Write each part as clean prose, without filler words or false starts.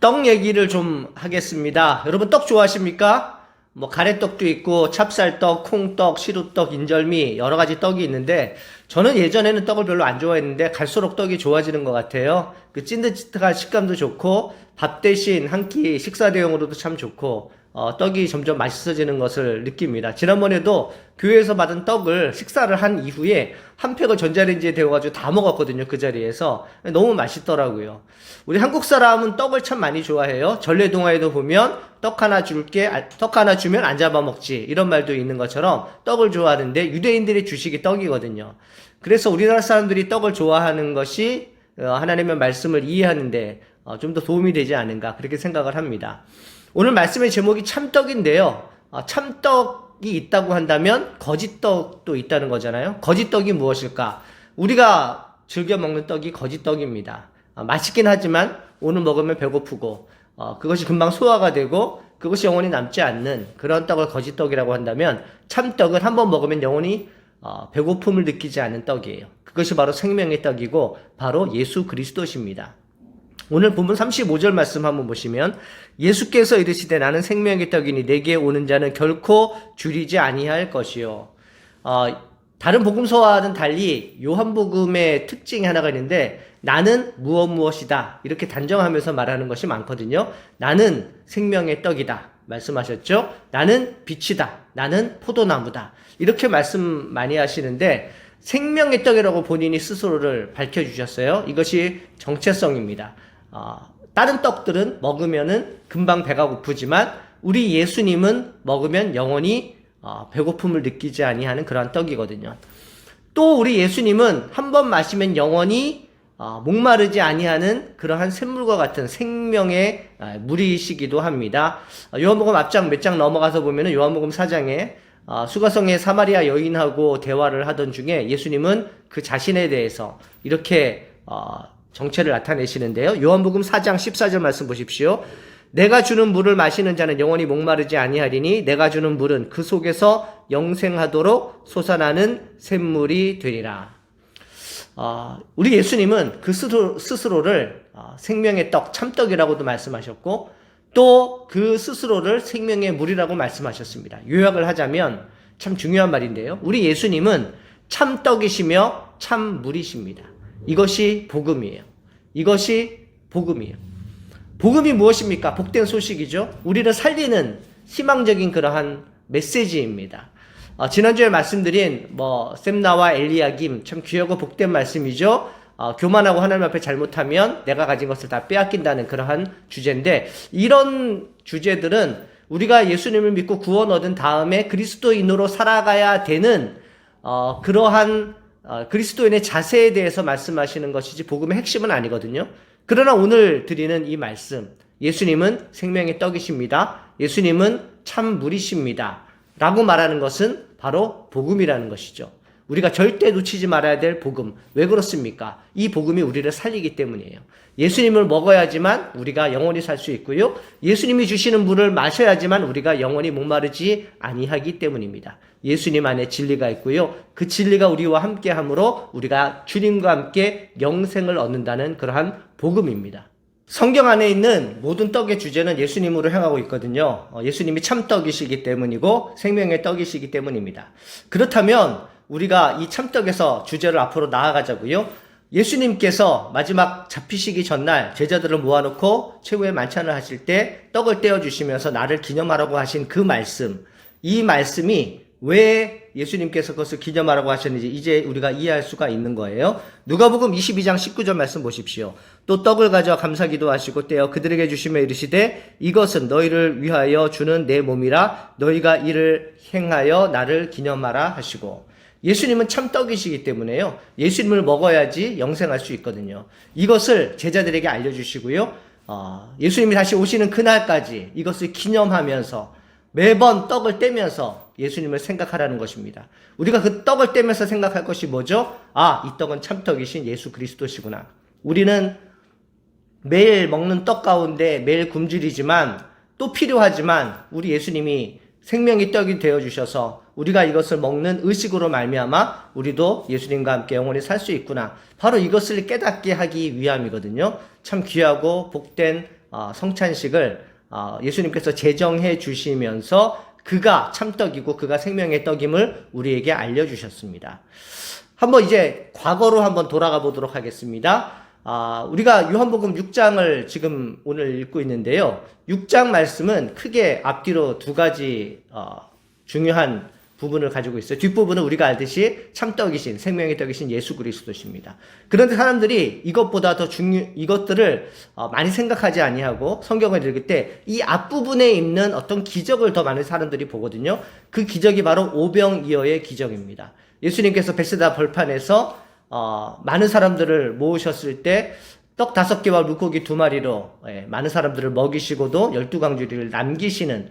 떡 얘기를 좀 하겠습니다. 여러분 떡 좋아하십니까? 뭐 가래떡도 있고 찹쌀떡, 콩떡, 시루떡, 인절미 여러 가지 떡이 있는데 저는 예전에는 떡을 별로 안 좋아했는데 갈수록 떡이 좋아지는 것 같아요. 그 찐득찐득한 식감도 좋고 밥 대신 한 끼 식사 대용으로도 참 좋고 떡이 점점 맛있어지는 것을 느낍니다. 지난번에도 교회에서 받은 떡을 식사를 한 이후에 한 팩을 전자레인지에 데워가지고 다 먹었거든요. 그 자리에서 너무 맛있더라고요. 우리 한국 사람은 떡을 참 많이 좋아해요. 전래동화에도 보면 떡 하나 줄게, 떡 하나 주면 안 잡아먹지 이런 말도 있는 것처럼 떡을 좋아하는데 유대인들의 주식이 떡이거든요. 그래서 우리나라 사람들이 떡을 좋아하는 것이 하나님의 말씀을 이해하는데 좀 더 도움이 되지 않은가 그렇게 생각을 합니다. 오늘 말씀의 제목이 참떡인데요. 참떡이 있다고 한다면 거짓떡도 있다는 거잖아요. 거짓떡이 무엇일까? 우리가 즐겨 먹는 떡이 거짓떡입니다. 맛있긴 하지만 오늘 먹으면 배고프고 그것이 금방 소화가 되고 그것이 영원히 남지 않는 그런 떡을 거짓떡이라고 한다면 참떡은 한번 먹으면 영원히 배고픔을 느끼지 않는 떡이에요. 그것이 바로 생명의 떡이고 바로 예수 그리스도십니다. 오늘 본문 35절 말씀 한번 보시면 예수께서 이르시되 나는 생명의 떡이니 내게 오는 자는 결코 줄이지 아니할 것이요. 다른 복음서와는 달리 요한복음의 특징이 하나가 있는데 나는 무엇이다 이렇게 단정하면서 말하는 것이 많거든요. 나는 생명의 떡이다 말씀하셨죠. 나는 빛이다. 나는 포도나무다. 이렇게 말씀 많이 하시는데 생명의 떡이라고 본인이 스스로를 밝혀주셨어요. 이것이 정체성입니다. 다른 떡들은 먹으면은 금방 배가 고프지만 우리 예수님은 먹으면 영원히 배고픔을 느끼지 아니하는 그러한 떡이거든요. 또 우리 예수님은 한 번 마시면 영원히 목마르지 아니하는 그러한 샘물과 같은 생명의 물이시기도 합니다. 요한복음 앞장 몇 장 넘어가서 보면은 요한복음 4장에 수가성의 사마리아 여인하고 대화를 하던 중에 예수님은 그 자신에 대해서 이렇게 정체를 나타내시는데요. 요한복음 4장 14절 말씀 보십시오. 내가 주는 물을 마시는 자는 영원히 목마르지 아니하리니 내가 주는 물은 그 속에서 영생하도록 솟아나는 샘물이 되리라. 우리 예수님은 그 스스로를 생명의 떡, 참떡이라고도 말씀하셨고 또 그 스스로를 생명의 물이라고 말씀하셨습니다. 요약을 하자면 참 중요한 말인데요. 우리 예수님은 참떡이시며 참물이십니다. 이것이 복음이에요. 이것이 복음이에요. 복음이 무엇입니까? 복된 소식이죠. 우리를 살리는 희망적인 그러한 메시지입니다. 지난주에 말씀드린 셈나와 엘리야김 참 귀하고 복된 말씀이죠. 교만하고 하나님 앞에 잘못하면 내가 가진 것을 다 빼앗긴다는 그러한 주제인데 이런 주제들은 우리가 예수님을 믿고 구원 얻은 다음에 그리스도인으로 살아가야 되는 그러한 그리스도인의 자세에 대해서 말씀하시는 것이지 복음의 핵심은 아니거든요. 그러나 오늘 드리는 이 말씀, 예수님은 생명의 떡이십니다. 예수님은 참 물이십니다. 라고 말하는 것은 바로 복음이라는 것이죠. 우리가 절대 놓치지 말아야 될 복음. 왜 그렇습니까? 이 복음이 우리를 살리기 때문이에요. 예수님을 먹어야지만 우리가 영원히 살 수 있고요. 예수님이 주시는 물을 마셔야지만 우리가 영원히 목마르지 아니하기 때문입니다. 예수님 안에 진리가 있고요. 그 진리가 우리와 함께함으로 우리가 주님과 함께 영생을 얻는다는 그러한 복음입니다. 성경 안에 있는 모든 떡의 주제는 예수님으로 향하고 있거든요. 예수님이 참떡이시기 때문이고 생명의 떡이시기 때문입니다. 그렇다면 우리가 이 참떡에서 주제를 앞으로 나아가자고요. 예수님께서 마지막 잡히시기 전날 제자들을 모아놓고 최후의 만찬을 하실 때 떡을 떼어주시면서 나를 기념하라고 하신 그 말씀, 이 말씀이 왜 예수님께서 그것을 기념하라고 하셨는지 이제 우리가 이해할 수가 있는 거예요. 누가복음 22장 19절 말씀 보십시오. 또 떡을 가져 감사기도 하시고 떼어 그들에게 주시며 이르시되 이것은 너희를 위하여 주는 내 몸이라 너희가 이를 행하여 나를 기념하라 하시고 예수님은 참떡이시기 때문에요. 예수님을 먹어야지 영생할 수 있거든요. 이것을 제자들에게 알려주시고요. 예수님이 다시 오시는 그날까지 이것을 기념하면서 매번 떡을 떼면서 예수님을 생각하라는 것입니다. 우리가 그 떡을 떼면서 생각할 것이 뭐죠? 이 떡은 참떡이신 예수 그리스도시구나. 우리는 매일 먹는 떡 가운데 매일 굶주리지만 또 필요하지만 우리 예수님이 생명의 떡이 되어주셔서 우리가 이것을 먹는 의식으로 말미암아 우리도 예수님과 함께 영원히 살 수 있구나. 바로 이것을 깨닫게 하기 위함이거든요. 참 귀하고 복된 성찬식을 예수님께서 제정해 주시면서 그가 참떡이고 그가 생명의 떡임을 우리에게 알려주셨습니다. 한번 이제 과거로 한번 돌아가 보도록 하겠습니다. 우리가 요한복음 6장을 지금 오늘 읽고 있는데요. 6장 말씀은 크게 앞뒤로 두 가지 중요한 부분을 가지고 있어요. 뒷부분은 우리가 알듯이 참떡이신 생명의 떡이신 예수 그리스도십니다. 그런데 사람들이 이것보다 더 이것들을 많이 생각하지 아니하고 성경을 읽을 때 이 앞부분에 있는 어떤 기적을 더 많은 사람들이 보거든요. 그 기적이 바로 오병이어의 기적입니다. 예수님께서 베세다 벌판에서 많은 사람들을 모으셨을 때 떡 5개와 물고기 2마리로 많은 사람들을 먹이시고도 12광주리를 남기시는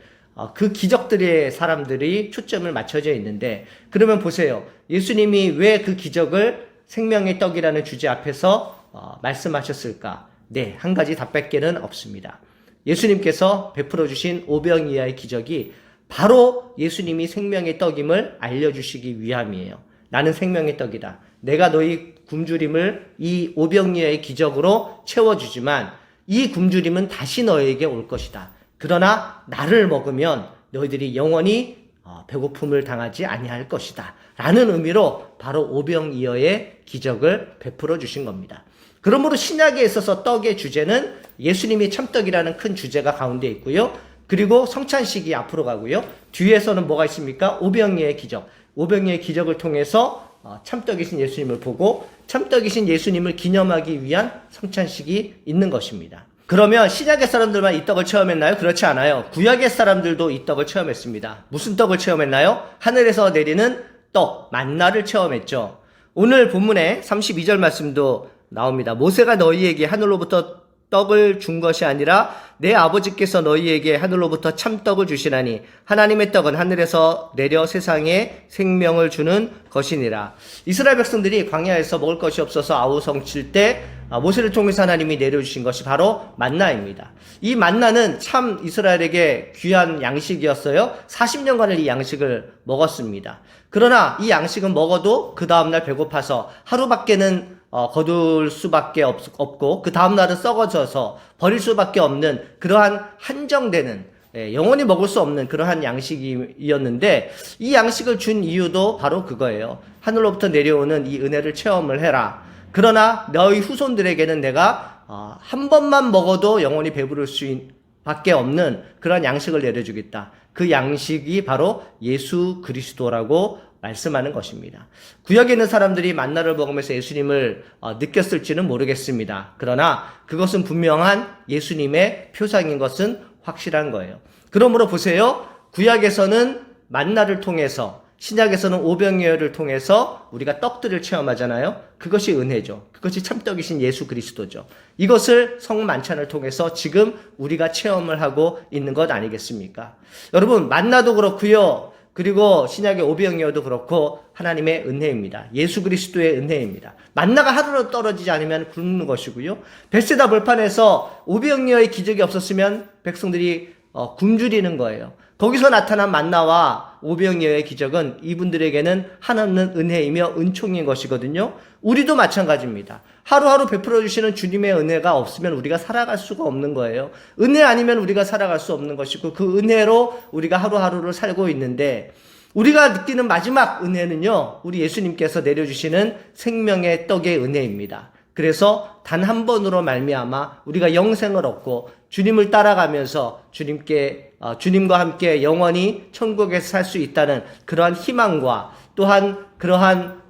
그 기적들의 사람들이 초점을 맞춰져 있는데, 그러면 보세요. 예수님이 왜 그 기적을 생명의 떡이라는 주제 앞에서 말씀하셨을까? 네, 한 가지 답밖에는 없습니다. 예수님께서 베풀어 주신 오병이어의 기적이 바로 예수님이 생명의 떡임을 알려주시기 위함이에요. 나는 생명의 떡이다. 내가 너희 굶주림을 이 오병이어의 기적으로 채워주지만 이 굶주림은 다시 너에게 올 것이다. 그러나 나를 먹으면 너희들이 영원히 배고픔을 당하지 아니할 것이다. 라는 의미로 바로 오병이어의 기적을 베풀어 주신 겁니다. 그러므로 신약에 있어서 떡의 주제는 예수님이 참떡이라는 큰 주제가 가운데 있고요. 그리고 성찬식이 앞으로 가고요. 뒤에서는 뭐가 있습니까? 오병이어의 기적. 오병이어의 기적을 통해서 참떡이신 예수님을 보고 참떡이신 예수님을 기념하기 위한 성찬식이 있는 것입니다. 그러면 신약의 사람들만 이 떡을 체험했나요? 그렇지 않아요. 구약의 사람들도 이 떡을 체험했습니다. 무슨 떡을 체험했나요? 하늘에서 내리는 떡, 만나를 체험했죠. 오늘 본문에 32절 말씀도 나옵니다. 모세가 너희에게 하늘로부터 떡을 준 것이 아니라 내 아버지께서 너희에게 하늘로부터 참떡을 주시나니 하나님의 떡은 하늘에서 내려 세상에 생명을 주는 것이니라. 이스라엘 백성들이 광야에서 먹을 것이 없어서 아우성칠 때 모세를 통해서 하나님이 내려주신 것이 바로 만나입니다. 이 만나는 참 이스라엘에게 귀한 양식이었어요. 40년간을 이 양식을 먹었습니다. 그러나 이 양식은 먹어도 그 다음날 배고파서 하루밖에는 거둘 수밖에 없고 그 다음날은 썩어져서 버릴 수밖에 없는 그러한 한정되는 영원히 먹을 수 없는 그러한 양식이었는데, 이 양식을 준 이유도 바로 그거예요. 하늘로부터 내려오는 이 은혜를 체험을 해라. 그러나 너희 후손들에게는 내가 한 번만 먹어도 영원히 배부를 수밖에 없는 그런 양식을 내려주겠다. 그 양식이 바로 예수 그리스도라고 말씀하는 것입니다. 구약에 있는 사람들이 만나를 먹으면서 예수님을 느꼈을지는 모르겠습니다. 그러나 그것은 분명한 예수님의 표상인 것은 확실한 거예요. 그러므로 보세요. 구약에서는 만나를 통해서, 신약에서는 오병이어를 통해서 우리가 떡들을 체험하잖아요. 그것이 은혜죠. 그것이 참떡이신 예수 그리스도죠. 이것을 성만찬을 통해서 지금 우리가 체험을 하고 있는 것 아니겠습니까? 여러분, 만나도 그렇고요. 그리고 신약의 오병이어도 그렇고 하나님의 은혜입니다. 예수 그리스도의 은혜입니다. 만나가 하루로 떨어지지 않으면 굶는 것이고요. 베세다 벌판에서 오병이어의 기적이 없었으면 백성들이 굶주리는 거예요. 거기서 나타난 만나와 오병이어의 기적은 이분들에게는 한없는 은혜이며 은총인 것이거든요. 우리도 마찬가지입니다. 하루하루 베풀어 주시는 주님의 은혜가 없으면 우리가 살아갈 수가 없는 거예요. 은혜 아니면 우리가 살아갈 수 없는 것이고, 그 은혜로 우리가 하루하루를 살고 있는데, 우리가 느끼는 마지막 은혜는요, 우리 예수님께서 내려주시는 생명의 떡의 은혜입니다. 그래서 단 한 번으로 말미암아 우리가 영생을 얻고 주님을 따라가면서 주님과 함께 영원히 천국에서 살 수 있다는 그러한 희망과, 또한 그러한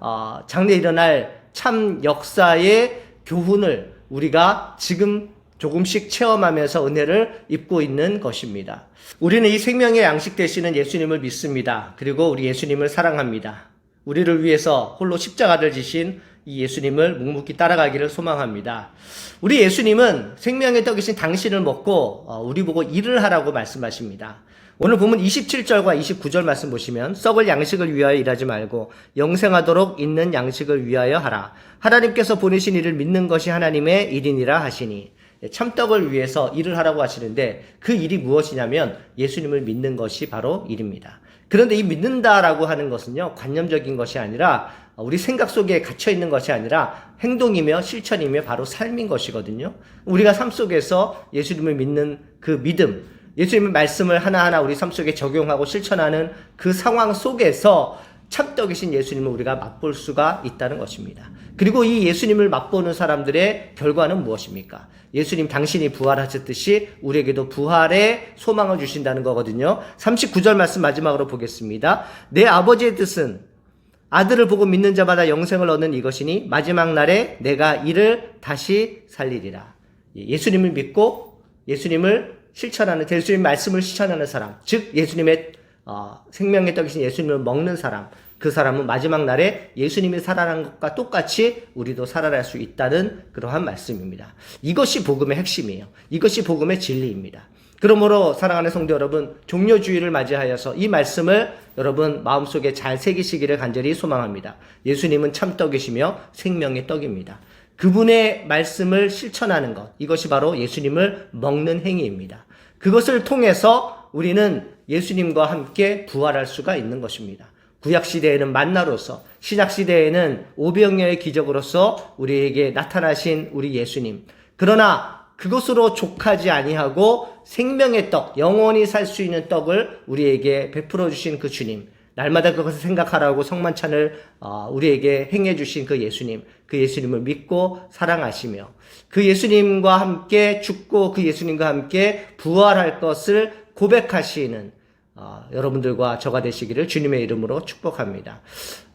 장래 일어날 참 역사의 교훈을 우리가 지금 조금씩 체험하면서 은혜를 입고 있는 것입니다. 우리는 이 생명의 양식 되시는 예수님을 믿습니다. 그리고 우리 예수님을 사랑합니다. 우리를 위해서 홀로 십자가를 지신 이 예수님을 묵묵히 따라가기를 소망합니다. 우리 예수님은 생명의 떡이신 당신을 먹고 우리 보고 일을 하라고 말씀하십니다. 오늘 보면 27절과 29절 말씀 보시면, 썩을 양식을 위하여 일하지 말고 영생하도록 있는 양식을 위하여 하라. 하나님께서 보내신 일을 믿는 것이 하나님의 일이니라 하시니. 참떡을 위해서 일을 하라고 하시는데, 그 일이 무엇이냐면 예수님을 믿는 것이 바로 일입니다. 그런데 이 믿는다라고 하는 것은요, 관념적인 것이 아니라 우리 생각 속에 갇혀 있는 것이 아니라 행동이며 실천이며 바로 삶인 것이거든요. 우리가 삶 속에서 예수님을 믿는 그 믿음, 예수님의 말씀을 하나하나 우리 삶 속에 적용하고 실천하는 그 상황 속에서 참떡이신 예수님을 우리가 맛볼 수가 있다는 것입니다. 그리고 이 예수님을 맛보는 사람들의 결과는 무엇입니까? 예수님 당신이 부활하셨듯이 우리에게도 부활의 소망을 주신다는 거거든요. 39절 말씀 마지막으로 보겠습니다. 내 아버지의 뜻은 아들을 보고 믿는 자마다 영생을 얻는 이것이니 마지막 날에 내가 이를 다시 살리리라. 예수님을 믿고 예수님을 실천하는, 예수님의 말씀을 실천하는 사람, 즉 예수님의 생명의 떡이신 예수님을 먹는 사람, 그 사람은 마지막 날에 예수님이 살아난 것과 똑같이 우리도 살아날 수 있다는 그러한 말씀입니다. 이것이 복음의 핵심이에요. 이것이 복음의 진리입니다. 그러므로 사랑하는 성도 여러분, 종료주의를 맞이하여서 이 말씀을 여러분 마음속에 잘 새기시기를 간절히 소망합니다. 예수님은 참떡이시며 생명의 떡입니다. 그분의 말씀을 실천하는 것, 이것이 바로 예수님을 먹는 행위입니다. 그것을 통해서 우리는 예수님과 함께 부활할 수가 있는 것입니다. 구약시대에는 만나로서, 신약시대에는 오병이어의 기적으로서 우리에게 나타나신 우리 예수님. 그러나 그것으로 족하지 아니하고 생명의 떡, 영원히 살 수 있는 떡을 우리에게 베풀어 주신 그 주님, 날마다 그것을 생각하라고 성만찬을 우리에게 행해 주신 그 예수님, 그 예수님을 믿고 사랑하시며 그 예수님과 함께 죽고 그 예수님과 함께 부활할 것을 고백하시는 여러분들과 저가 되시기를 주님의 이름으로 축복합니다.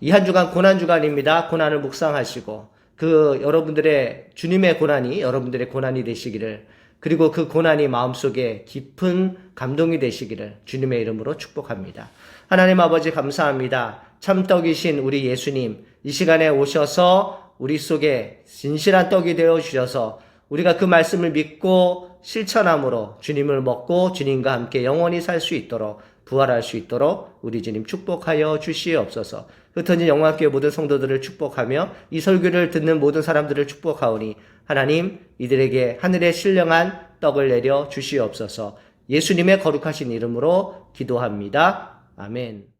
이 한 주간 고난주간입니다. 고난을 묵상하시고 그 여러분들의 주님의 고난이 여러분들의 고난이 되시기를, 그리고 그 고난이 마음속에 깊은 감동이 되시기를 주님의 이름으로 축복합니다. 하나님 아버지 감사합니다. 참떡이신 우리 예수님, 이 시간에 오셔서 우리 속에 진실한 떡이 되어 주셔서 우리가 그 말씀을 믿고 실천함으로 주님을 먹고 주님과 함께 영원히 살 수 있도록, 부활할 수 있도록 우리 주님 축복하여 주시옵소서. 흩어진 영광교회 모든 성도들을 축복하며 이 설교를 듣는 모든 사람들을 축복하오니 하나님, 이들에게 하늘의 신령한 떡을 내려 주시옵소서. 예수님의 거룩하신 이름으로 기도합니다. 아멘.